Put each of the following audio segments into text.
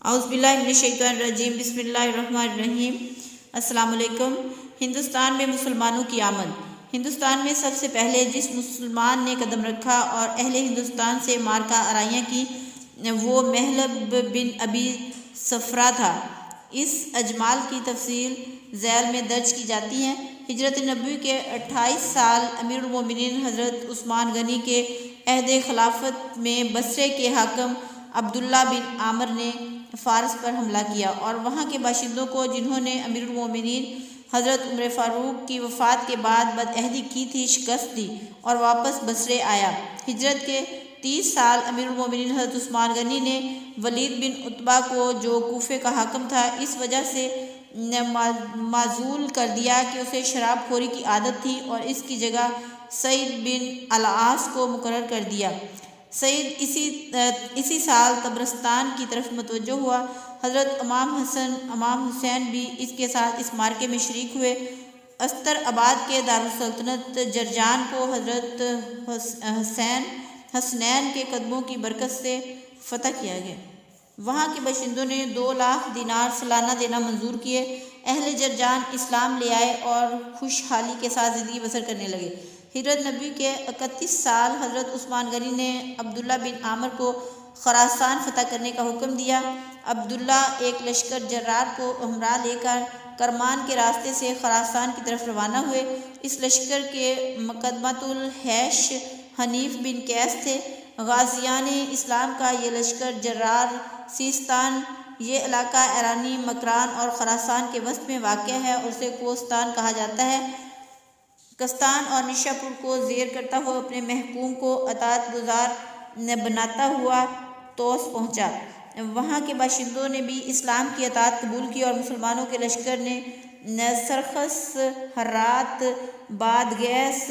اعوذ باللہ من الشیطان الرجیم، بسم اللہ الرحمن الرحیم۔ السلام علیکم۔ ہندوستان میں مسلمانوں کی آمد۔ ہندوستان میں سب سے پہلے جس مسلمان نے قدم رکھا اور اہل ہندوستان سے مارکہ آرائیاں کی وہ محلب بن ابی صفرہ تھا۔ اس اجمال کی تفصیل ذیل میں درج کی جاتی ہیں۔ ہجرت نبوی کے 28 سال امیر المومنین حضرت عثمان غنی کے عہد خلافت میں بصرے کے حاکم عبداللہ بن عامر نے فارس پر حملہ کیا اور وہاں کے باشندوں کو، جنہوں نے امیر المومنین حضرت عمر فاروق کی وفات کے بعد بدعہدی کی تھی، شکست دی اور واپس بصرے آیا۔ ہجرت کے 30 سال امیر المومنین حضرت عثمان غنی نے ولید بن عتبہ کو، جو کوفے کا حاکم تھا، اس وجہ سے معزول کر دیا کہ اسے شراب خوری کی عادت تھی اور اس کی جگہ سعید بن العاص کو مقرر کر دیا۔ سعید اسی سال طبرستان کی طرف متوجہ ہوا۔ حضرت امام حسن امام حسین بھی اس کے ساتھ اس معرکے میں شریک ہوئے۔ استر آباد کے دارالسلطنت جرجان کو حضرت حسنین کے قدموں کی برکت سے فتح کیا گیا۔ وہاں کے باشندوں نے 2 لاکھ دینار سالانہ دینا منظور کیے۔ اہل جرجان اسلام لے آئے اور خوشحالی کے ساتھ زندگی بسر کرنے لگے۔ ہجرت نبوی کے 31 سال حضرت عثمان غنی نے عبداللہ بن عامر کو خراسان فتح کرنے کا حکم دیا۔ عبداللہ ایک لشکر جرار کو ہمراہ لے کر کرمان کے راستے سے خراسان کی طرف روانہ ہوئے۔ اس لشکر کے مقدمۃ الحیش حنیف بن قیس تھے۔ غازیان اسلام کا یہ لشکر جرار، سیستان، یہ علاقہ ایرانی مکران اور خراسان کے وسط میں واقع ہے اور اسے کوستان کہا جاتا ہے۔ کستان اور نشاپور کو زیر کرتا ہوا اپنے محکوم کو اطاعت گزار بناتا ہوا توس پہنچا۔ وہاں کے باشندوں نے بھی اسلام کی اطاعت قبول کی اور مسلمانوں کے لشکر نے سرخس، ہرات، بادغیس،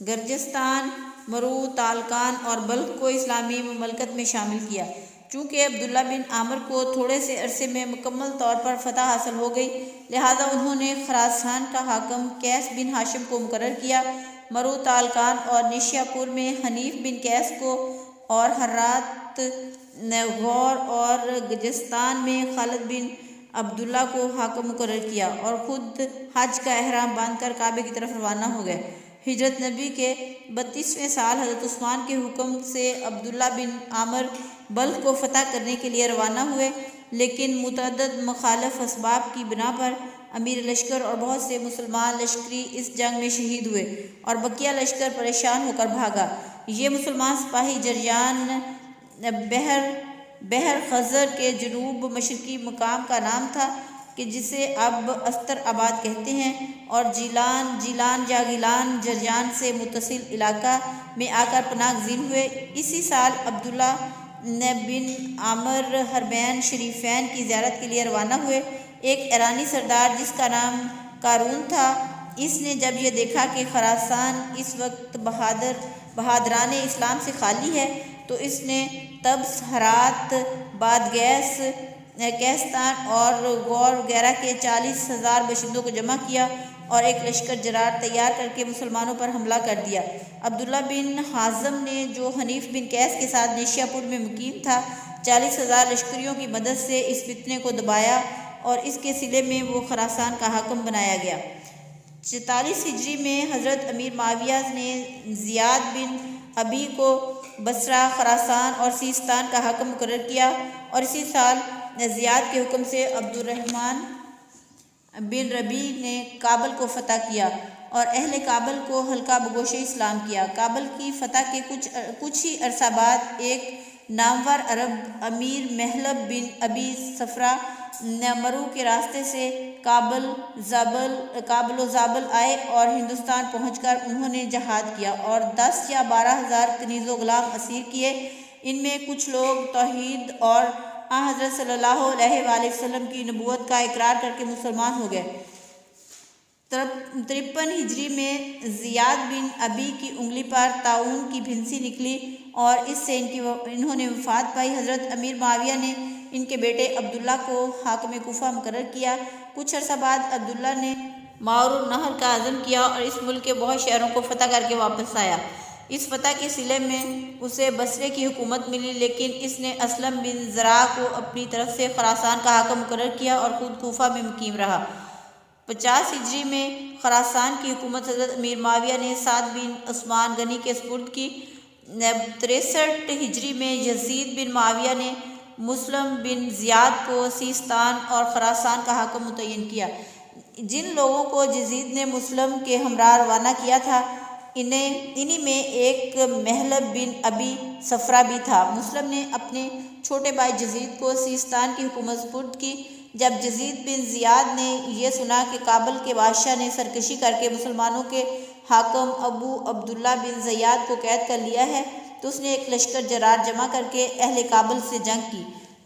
گرجستان، مرو، تالکان اور بلخ کو اسلامی مملکت میں شامل کیا۔ چونکہ عبداللہ بن عامر کو تھوڑے سے عرصے میں مکمل طور پر فتح حاصل ہو گئی، لہذا انہوں نے خراسان کا حاکم قیس بن ہاشم کو مقرر کیا۔ مرو، تالکان اور نیشاپور میں حنیف بن قیس کو اور ہرات، غور اور گرجستان میں خالد بن عبداللہ کو حاکم مقرر کیا اور خود حج کا احرام باندھ کر کعبے کی طرف روانہ ہو گئے۔ ہجرت نبی کے 32ویں سال حضرت عثمان کے حکم سے عبداللہ بن عامر بلخ کو فتح کرنے کے لیے روانہ ہوئے، لیکن متعدد مخالف اسباب کی بنا پر امیر لشکر اور بہت سے مسلمان لشکری اس جنگ میں شہید ہوئے اور بقیہ لشکر پریشان ہو کر بھاگا۔ یہ مسلمان سپاہی جرجان بحر خزر کے جنوب مشرقی مقام کا نام تھا کہ جسے اب استر آباد کہتے ہیں، اور جیلان یا گیلان جرجان سے متصل علاقہ میں آ کر پناہ گزین ہوئے۔ اسی سال عبداللہ بن عامر حرمین شریفین کی زیارت کے لیے روانہ ہوئے۔ ایک ایرانی سردار جس کا نام قارون تھا، اس نے جب یہ دیکھا کہ خراسان اس وقت بہادران اسلام سے خالی ہے تو اس نے طبس، ہرات، بادغیس، کیستان اور غور وغیرہ کے 40,000 باشندوں کو جمع کیا اور ایک لشکر جرار تیار کر کے مسلمانوں پر حملہ کر دیا۔ عبداللہ بن حازم نے، جو حنیف بن قیس کے ساتھ نیشاپور میں مقیم تھا، 40,000 لشکریوں کی مدد سے اس فتنے کو دبایا اور اس کے صلے میں وہ خراسان کا حاکم بنایا گیا۔ 44 ہجری میں حضرت امیر معاویہ نے زیاد بن ابی کو بصرہ، خراسان اور سیستان کا حاکم مقرر کیا اور اسی سال زیاد کے حکم سے عبد الرحمن بن ربیع نے کابل کو فتح کیا اور اہل کابل کو حلقہ بگوش اسلام کیا۔ کابل کی فتح کے کچھ ہی عرصہ بعد ایک نامور عرب امیر محلب بن ابی صفرہ مرو کے راستے سے کابل و زابل آئے اور ہندوستان پہنچ کر انہوں نے جہاد کیا اور 10 یا 12,000 کنیز و غلام اسیر کیے۔ ان میں کچھ لوگ توحید اور حضرت صلی اللہ علیہ وآلہ وسلم کی نبوت کا اقرار کر کے مسلمان ہو گئے۔ 53 ہجری میں زیاد بن ابی کی انگلی پر طاعون کی پھنسی نکلی اور اس سے انہوں نے وفات پائی۔ حضرت امیر معاویہ نے ان کے بیٹے عبداللہ کو حاکم کوفہ مقرر کیا۔ کچھ عرصہ بعد عبداللہ نے ماور النہر کا عزم کیا اور اس ملک کے بہت شہروں کو فتح کر کے واپس آیا۔ اس فتح کے صلے میں اسے بصرے کی حکومت ملی، لیکن اس نے اسلم بن زرع کو اپنی طرف سے خراسان کا حاکم مقرر کیا اور خود کوفہ میں مقیم رہا۔ 50 ہجری میں خراسان کی حکومت حضرت امیر معاویہ نے سعد بن عثمان غنی کے سپرد کی۔ 63 ہجری میں یزید بن معاویہ نے مسلم بن زیاد کو سیستان اور خراسان کا حاکم متعین کیا۔ جن لوگوں کو یزید نے مسلم کے ہمراہ روانہ کیا تھا انہی میں ایک محلب بن ابی صفرہ بھی تھا۔ مسلم نے اپنے چھوٹے بھائی یزید کو سیستان کی حکومت سپرد کی۔ جب یزید بن زیاد نے یہ سنا کہ کابل کے بادشاہ نے سرکشی کر کے مسلمانوں کے حاکم ابو عبداللہ بن زیاد کو قید کر لیا ہے تو اس نے ایک لشکر جرار جمع کر کے اہل کابل سے جنگ کی۔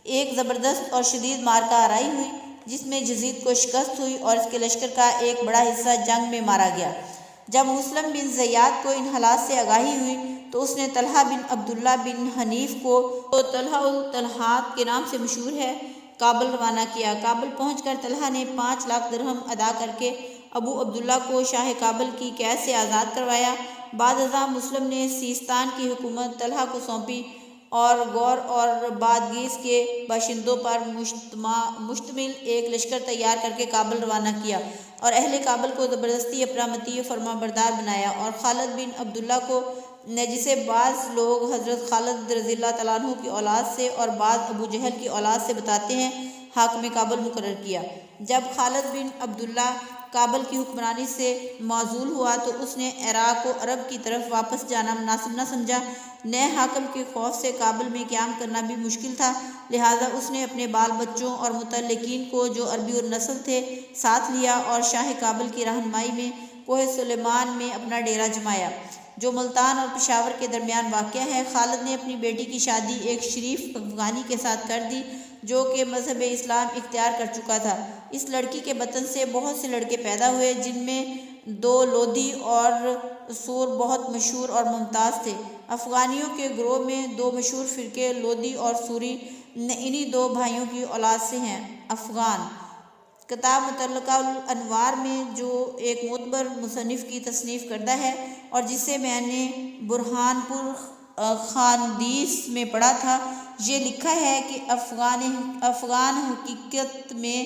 ایک زبردست اور شدید معرکہ آرائی ہوئی جس میں یزید کو شکست ہوئی اور اس کے لشکر کا ایک بڑا حصہ جنگ میں مارا گیا۔ جب مسلم بن زیاد کو ان حالات سے آگاہی ہوئی تو اس نے طلحہ بن عبداللہ بن حنیف کو طلحہ الطلحات کے نام سے مشہور ہے کابل روانہ کیا۔ کابل پہنچ کر طلحہ نے 5 لاکھ درہم ادا کر کے ابو عبداللہ کو شاہ کابل کی قید سے آزاد کروایا۔ بعد ازاں مسلم نے سیستان کی حکومت طلحہ کو سونپی اور غور اور بادغیس کے باشندوں پر مشتمل ایک لشکر تیار کر کے کابل روانہ کیا اور اہل کابل کو زبردستی اپنا مطیع فرما بردار بنایا۔ اور خالد بن عبداللہ کو، جسے بعض لوگ حضرت خالد رضی اللہ تعالیٰ عنہ کی اولاد سے اور بعض ابو جہل کی اولاد سے بتاتے ہیں، حاکم کابل مقرر کیا۔ جب خالد بن عبداللہ کابل کی حکمرانی سے معزول ہوا تو اس نے عراق و عرب کی طرف واپس جانا مناسب نہ سمجھا۔ نئے حاکم کے خوف سے کابل میں قیام کرنا بھی مشکل تھا، لہٰذا اس نے اپنے بال بچوں اور متعلقین کو جو عربی النسل تھے ساتھ لیا اور شاہ کابل کی رہنمائی میں کوہ سلیمان میں اپنا ڈیرا جمایا، جو ملتان اور پشاور کے درمیان واقع ہے۔ خالد نے اپنی بیٹی کی شادی ایک شریف افغانی کے ساتھ کر دی جو کہ مذہب اسلام اختیار کر چکا تھا۔ اس لڑکی کے بطن سے بہت سے لڑکے پیدا ہوئے جن میں 2 لودھی اور سور بہت مشہور اور ممتاز تھے۔ افغانیوں کے گروہ میں 2 مشہور فرقے لودھی اور سوری انہی 2 بھائیوں کی اولاد سے ہیں۔ افغان کتاب متعلقہ الانوار میں جو ایک معتبر مصنف کی تصنیف کردہ ہے اور جسے میں نے برہان پور خاندیس میں پڑھا تھا، یہ لکھا ہے کہ افغان حقیقت میں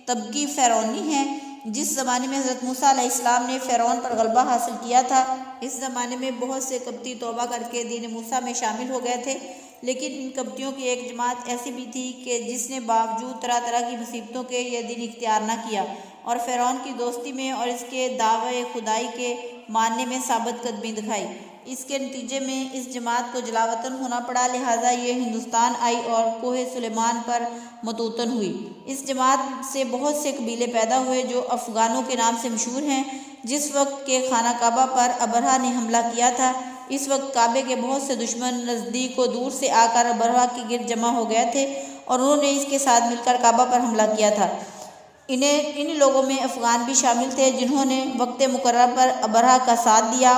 طبقی فرعونی ہے۔ جس زمانے میں حضرت موسیٰ علیہ السلام نے فرعون پر غلبہ حاصل کیا تھا، اس زمانے میں بہت سے قبطی توبہ کر کے دین موسیٰ میں شامل ہو گئے تھے، لیکن ان قبطیوں کی ایک جماعت ایسی بھی تھی کہ جس نے باوجود طرح طرح کی مصیبتوں کے یہ دین اختیار نہ کیا اور فرعون کی دوستی میں اور اس کے دعوے خدائی کے ماننے میں ثابت قدمی دکھائی۔ اس کے نتیجے میں اس جماعت کو جلاوطن ہونا پڑا، لہٰذا یہ ہندوستان آئی اور کوہ سلیمان پر متوطن ہوئی۔ اس جماعت سے بہت سے قبیلے پیدا ہوئے جو افغانوں کے نام سے مشہور ہیں۔ جس وقت کے خانہ کعبہ پر ابرہہ نے حملہ کیا تھا، اس وقت کعبے کے بہت سے دشمن نزدیک و دور سے آ کر ابرہہ کے گرد جمع ہو گئے تھے اور انہوں نے اس کے ساتھ مل کر کعبہ پر حملہ کیا تھا۔ انہی لوگوں میں افغان بھی شامل تھے جنہوں نے وقت مقررہ پر ابرہہ کا ساتھ دیا۔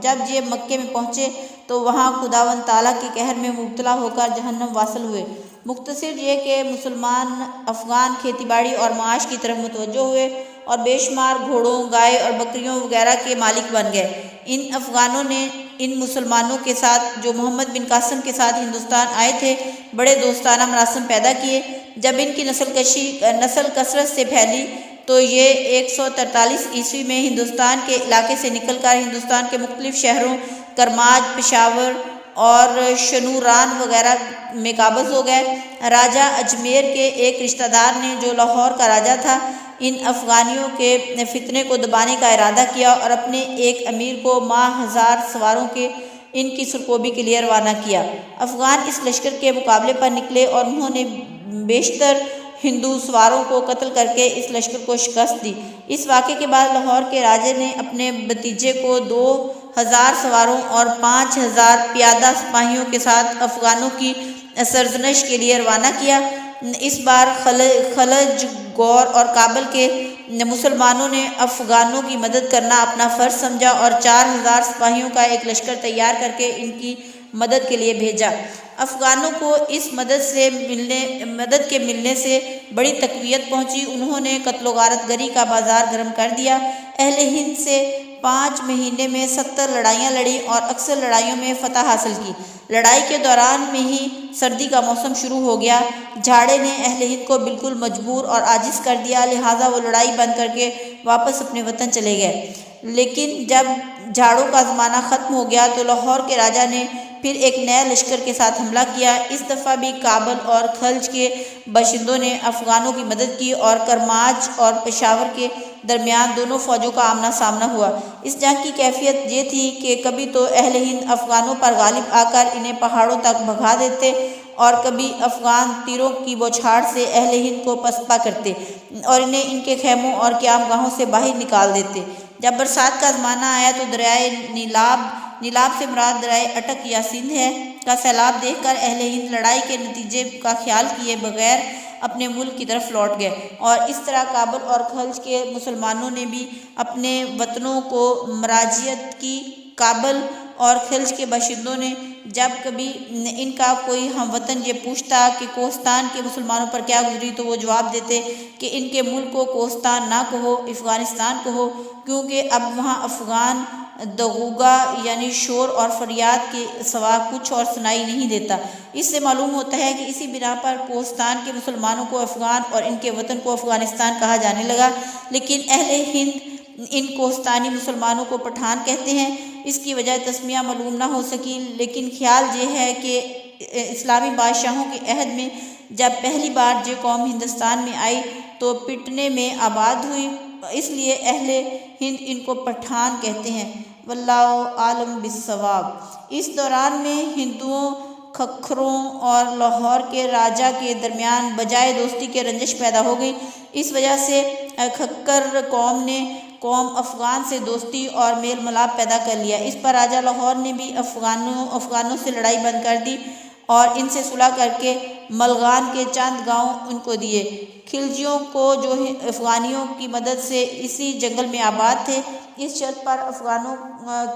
جب یہ مکے میں پہنچے تو وہاں خداوند تعالیٰ کے قہر میں مبتلا ہو کر جہنم واصل ہوئے۔ مختصر یہ کہ مسلمان افغان کھیتی باڑی اور معاش کی طرف متوجہ ہوئے اور بے شمار گھوڑوں، گائے اور بکریوں وغیرہ کے مالک بن گئے۔ ان افغانوں نے ان مسلمانوں کے ساتھ جو محمد بن قاسم کے ساتھ ہندوستان آئے تھے بڑے دوستانہ مراسم پیدا کیے۔ جب ان کی نسل کثرت سے پھیلی تو یہ 143 عیسوی میں ہندوستان کے علاقے سے نکل کر ہندوستان کے مختلف شہروں کرماج، پشاور اور شنوران وغیرہ میں قابض ہو گئے۔ راجہ اجمیر کے ایک رشتہ دار نے جو لاہور کا راجہ تھا، ان افغانیوں کے فتنے کو دبانے کا ارادہ کیا اور اپنے ایک امیر کو ماہ 1000 سواروں کے ان کی سرکوبی کے لیے روانہ کیا۔ افغان اس لشکر کے مقابلے پر نکلے اور انہوں نے بیشتر ہندو سواروں کو قتل کر کے اس لشکر کو شکست دی۔ اس واقعے کے بعد لاہور کے راجے نے اپنے بھتیجے کو 2000 سواروں اور 5000 پیادہ سپاہیوں کے ساتھ افغانوں کی سرزنش کے لیے روانہ کیا۔ اس بار خلج، غور اور کابل کے مسلمانوں نے افغانوں کی مدد کرنا اپنا فرض سمجھا اور 4000 سپاہیوں کا ایک لشکر تیار کر کے ان کی مدد کے لیے بھیجا۔ افغانوں کو اس مدد کے ملنے سے بڑی تقویت پہنچی۔ انہوں نے قتل و غارت گری کا بازار گرم کر دیا۔ اہل ہند سے 5 مہینے میں 70 لڑائیاں لڑیں اور اکثر لڑائیوں میں فتح حاصل کی۔ لڑائی کے دوران میں ہی سردی کا موسم شروع ہو گیا۔ جھاڑے نے اہل ہند کو بالکل مجبور اور عاجز کر دیا، لہٰذا وہ لڑائی بند کر کے واپس اپنے وطن چلے گئے۔ لیکن جب جھاڑوں کا زمانہ ختم ہو گیا تو لاہور کے راجا نے پھر ایک نئے لشکر کے ساتھ حملہ کیا۔ اس دفعہ بھی کابل اور خلج کے باشندوں نے افغانوں کی مدد کی اور کرماج اور پشاور کے درمیان دونوں فوجوں کا آمنا سامنا ہوا۔ اس جنگ کی کیفیت یہ تھی کہ کبھی تو اہل ہند افغانوں پر غالب آ کر انہیں پہاڑوں تک بھگا دیتے اور کبھی افغان تیروں کی بوچھاڑ سے اہل ہند کو پسپا کرتے اور انہیں ان کے خیموں اور قیام گاہوں سے باہر نکال دیتے۔ جب برسات کا زمانہ آیا تو دریائے نیلاب سے مراد دریائے اٹک یا سندھ ہے کا سیلاب دیکھ کر اہل ہند لڑائی کے نتیجے کا خیال کیے بغیر اپنے ملک کی طرف لوٹ گئے، اور اس طرح کابل اور خلج کے مسلمانوں نے بھی اپنے وطنوں کو مراجعت کی۔ کابل اور خلج کے باشندوں نے جب کبھی ان کا کوئی ہم وطن یہ پوچھتا کہ کوہستان کے مسلمانوں پر کیا گزری تو وہ جواب دیتے کہ ان کے ملک کو کوہستان نہ کہو، افغانستان کہو، کیونکہ اب وہاں افغان دغوغا یعنی شور اور فریاد کے سوا کچھ اور سنائی نہیں دیتا۔ اس سے معلوم ہوتا ہے کہ اسی بنا پر کوہستان کے مسلمانوں کو افغان اور ان کے وطن کو افغانستان کہا جانے لگا، لیکن اہل ہند ان کوہستانی مسلمانوں کو پٹھان کہتے ہیں۔ اس کی وجہ تسمیہ معلوم نہ ہو سکی، لیکن خیال یہ ہے کہ اسلامی بادشاہوں کے عہد میں جب پہلی بار یہ قوم ہندوستان میں آئی تو پٹنے میں آباد ہوئی، اس لیے اہل ہند ان کو پٹھان کہتے ہیں۔ واللہ عالم بالصواب۔ اس دوران میں ہندوؤں، کھکھروں اور لاہور کے راجا کے درمیان بجائے دوستی کے رنجش پیدا ہو گئی۔ اس وجہ سے کھکر قوم افغان سے دوستی اور میل ملاپ پیدا کر لیا۔ اس پر راجا لاہور نے بھی افغانوں سے لڑائی بند کر دی اور ان سے صلح کر کے ملغان کے چند گاؤں ان کو دیے۔ خلجیوں کو جو افغانیوں کی مدد سے اسی جنگل میں آباد تھے، اس شرط پر افغانوں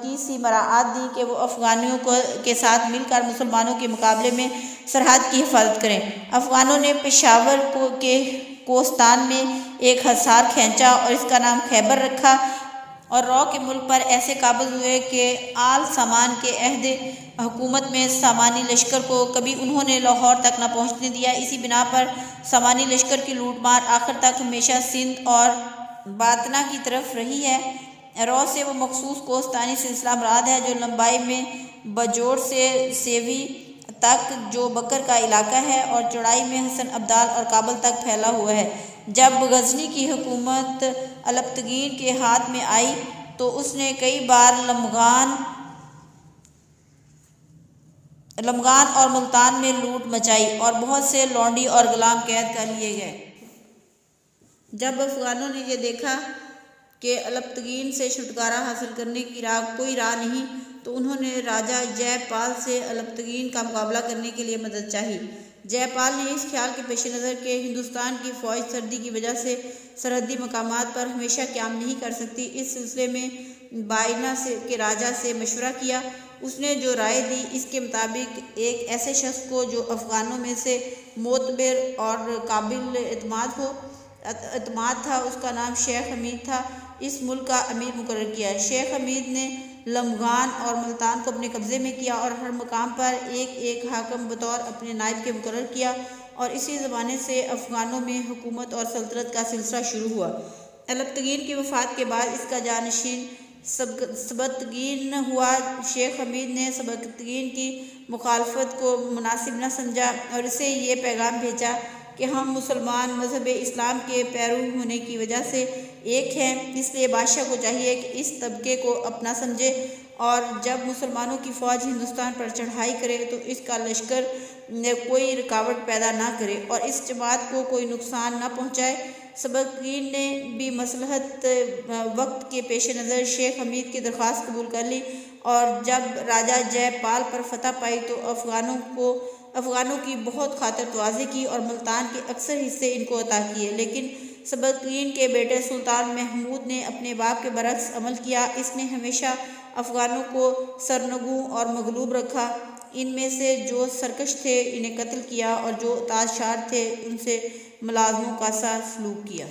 کی سی مراعات دی کہ وہ افغانیوں کے ساتھ مل کر مسلمانوں کے مقابلے میں سرحد کی حفاظت کریں۔ افغانوں نے پشاور کے کوہستان میں ایک حصار کھینچا اور اس کا نام خیبر رکھا اور رو کے ملک پر ایسے قابض ہوئے کہ آل سامان کے عہد حکومت میں سامانی لشکر کو کبھی انہوں نے لاہور تک نہ پہنچنے دیا۔ اسی بنا پر سامانی لشکر کی لوٹ مار آخر تک ہمیشہ سندھ اور باطنہ کی طرف رہی ہے۔ رو سے وہ مخصوص کوہستانی سلسلہ مراد ہے جو لمبائی میں بجوڑ سے سیوی تک جو بکر کا علاقہ ہے اور چوڑائی میں حسن ابدال اور کابل تک پھیلا ہوا ہے۔ جب غزنی کی حکومت الپتگین کے ہاتھ میں آئی تو اس نے کئی بار لمغان اور ملتان میں لوٹ مچائی اور بہت سے لونڈی اور غلام قید کر لیے گئے۔ جب افغانوں نے یہ دیکھا کہ الپتگین سے چھٹکارا حاصل کرنے کی کوئی راہ نہیں تو انہوں نے راجا جے پال سے الپتگین کا مقابلہ کرنے کے لیے مدد چاہی۔ جے پال نے اس خیال کے پیش نظر کہ ہندوستان کی فوج سردی کی وجہ سے سرحدی مقامات پر ہمیشہ قیام نہیں کر سکتی، اس سلسلے میں بائنا کے راجا سے مشورہ کیا۔ اس نے جو رائے دی اس کے مطابق ایک ایسے شخص کو جو افغانوں میں سے معتبر اور قابل اعتماد تھا، اس کا نام شیخ حمید تھا، اس ملک کا امیر مقرر کیا۔ شیخ حمید نے لمغان اور ملتان کو اپنے قبضے میں کیا اور ہر مقام پر ایک حاکم بطور اپنے نائب کے مقرر کیا، اور اسی زمانے سے افغانوں میں حکومت اور سلطنت کا سلسلہ شروع ہوا۔ الپتگین کی وفات کے بعد اس کا جانشین سبکتگین ہوا۔ شیخ حمید نے سبکتگین کی مخالفت کو مناسب نہ سمجھا اور اسے یہ پیغام بھیجا کہ ہم مسلمان مذہب اسلام کے پیرو ہونے کی وجہ سے ایک ہیں، اس لیے بادشاہ کو چاہیے کہ اس طبقے کو اپنا سمجھے اور جب مسلمانوں کی فوج ہندوستان پر چڑھائی کرے تو اس کا لشکر کوئی رکاوٹ پیدا نہ کرے اور اس جماعت کو کوئی نقصان نہ پہنچائے۔ سبکتگین نے بھی مصلحت وقت کے پیش نظر شیخ حمید کی درخواست قبول کر لی اور جب راجا جے پال پر فتح پائی تو افغانوں کی بہت خاطر توازی کی اور ملتان کے اکثر حصے ان کو عطا کیے، لیکن سبکتگین کے بیٹے سلطان محمود نے اپنے باپ کے برعکس عمل کیا۔ اس نے ہمیشہ افغانوں کو سرنگوں اور مغلوب رکھا، ان میں سے جو سرکش تھے انہیں قتل کیا اور جو تاجشار تھے ان سے ملازموں کا سا سلوک کیا۔